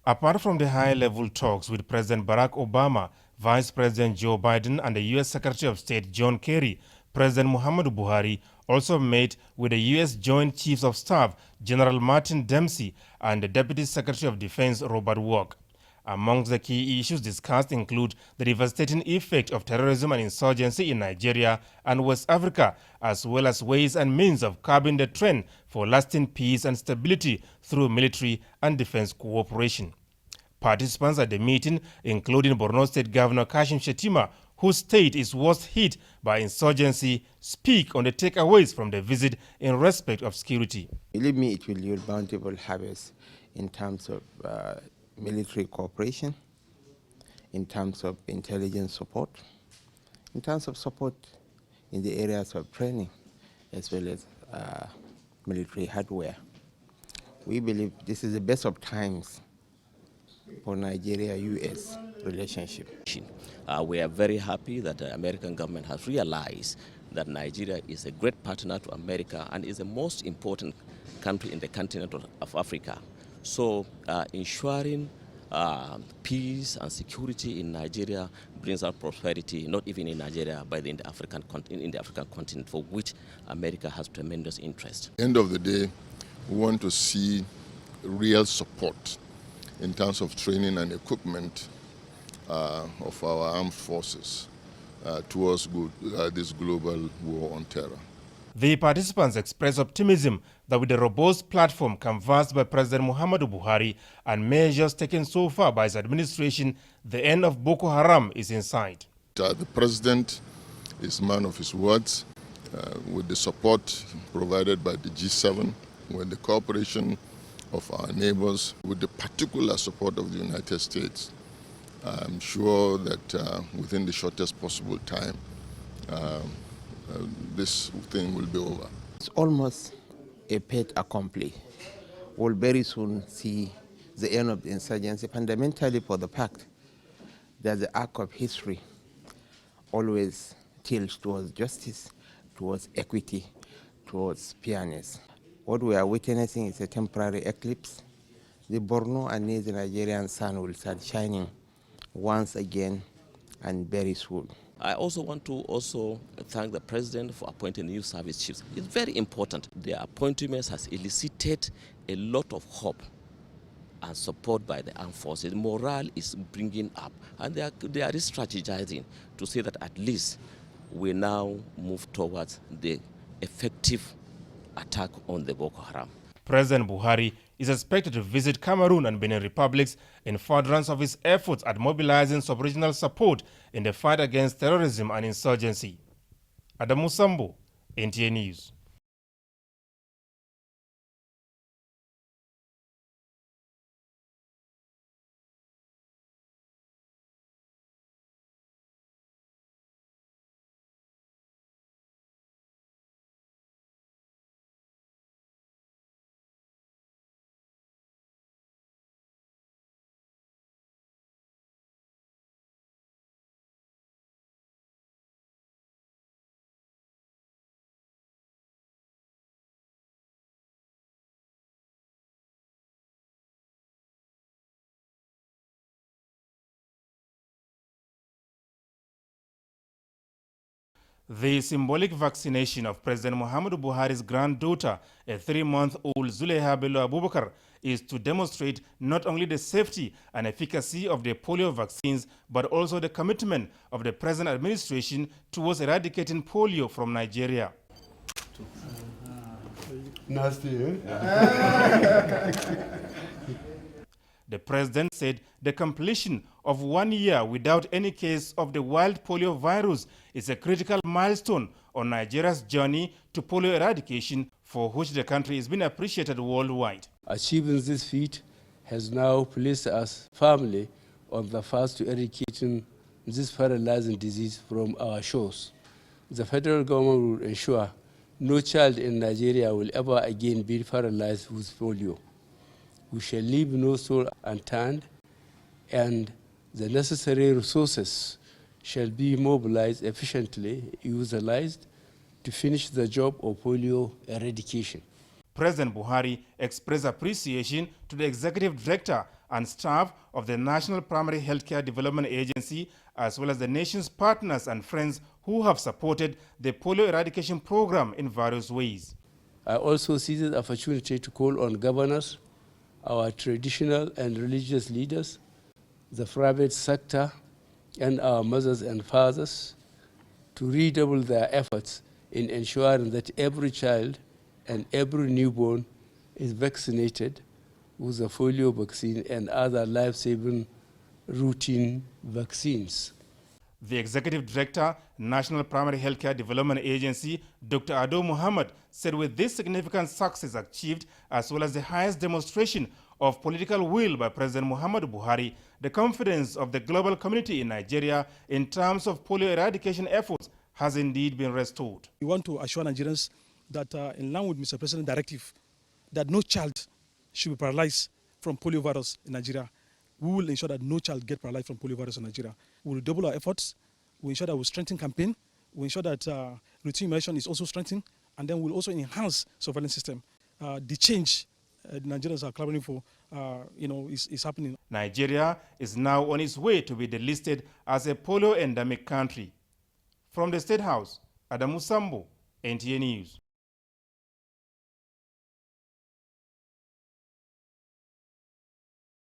Apart from the high-level talks with President Barack Obama, Vice President Joe Biden and the U.S. Secretary of State John Kerry, President Muhammadu Buhari also met with the U.S. Joint Chiefs of Staff General Martin Dempsey and the Deputy Secretary of Defense Robert Work. Amongst the key issues discussed include the devastating effect of terrorism and insurgency in Nigeria and West Africa, as well as ways and means of curbing the trend for lasting peace and stability through military and defense cooperation. Participants at the meeting, including Borno State Governor Kashim Shettima, whose state is worst hit by insurgency, speak on the takeaways from the visit in respect of security. Believe me, it will yield bountiful harvests in terms of military cooperation, in terms of intelligence support, in terms of support in the areas of training, as well as military hardware. We believe this is the best of times for Nigeria-U.S. relationship. We are very happy that the American government has realized that Nigeria is a great partner to America and is the most important country in the continent of Africa. So ensuring peace and security in Nigeria brings out prosperity, not even in Nigeria, but in the African continent, for which America has tremendous interest. At the end of the day, we want to see real support in terms of training and equipment of our armed forces towards this global war on terror. The participants expressed optimism that with the robust platform canvassed by President Muhammadu Buhari and measures taken so far by his administration, the end of Boko Haram is in sight. The president is a man of his words. With the support provided by the G7, with the cooperation of our neighbors, with the particular support of the United States, I'm sure that within the shortest possible time, this thing will be over. It's almost a fait accompli. We'll very soon see the end of the insurgency, fundamentally for the fact that the arc of history always tilts towards justice, towards equity, towards fairness. What we are witnessing is a temporary eclipse. The Borno and the Nigerian sun will start shining once again and very soon. I also want to thank the president for appointing new service chiefs. It's very important. Their appointments has elicited a lot of hope and support by the armed forces. Morale is bringing up, and they are strategizing to say that at least we now move towards the effective attack on the Boko Haram. President Buhari is expected to visit Cameroon and Benin Republics in furtherance of his efforts at mobilizing sub-regional support in the fight against terrorism and insurgency. Adamu Sambo, NTA News. The symbolic vaccination of President Muhammadu Buhari's granddaughter, a 3-month-old Zulaiha Bello Abubakar, is to demonstrate not only the safety and efficacy of the polio vaccines, but also the commitment of the present administration towards eradicating polio from Nigeria. Nasty, eh? The president said the completion of 1 year without any case of the wild polio virus is a critical milestone on Nigeria's journey to polio eradication, for which the country is being appreciated worldwide. Achieving this feat has now placed us firmly on the path to eradicating this paralyzing disease from our shores. The federal government will ensure no child in Nigeria will ever again be paralyzed with polio. We shall leave no soul unturned, and the necessary resources shall be mobilized efficiently, utilized to finish the job of polio eradication. President Buhari expressed appreciation to the executive director and staff of the National Primary Healthcare Development Agency, as well as the nation's partners and friends who have supported the polio eradication program in various ways. I also seize the opportunity to call on governors, our traditional and religious leaders, the private sector, and our mothers and fathers to redouble their efforts in ensuring that every child and every newborn is vaccinated with the polio vaccine and other life-saving routine vaccines. The Executive Director, National Primary Healthcare Development Agency, Dr. Ado Muhammad, said with this significant success achieved, as well as the highest demonstration of political will by President Muhammadu Buhari, the confidence of the global community in Nigeria in terms of polio eradication efforts has indeed been restored. We want to assure Nigerians that in line with Mr. President's directive, that no child should be paralyzed from polio virus in Nigeria. We will ensure that no child gets paralyzed from polio virus in Nigeria. We will double our efforts. We ensure that we strengthen campaign. We ensure that routine immunization is also strengthened, and then we'll also enhance surveillance system. The change Nigerians are clamoring for, is happening. Nigeria is now on its way to be delisted as a polio endemic country. From the State House, Adamu Sambo, NTA News.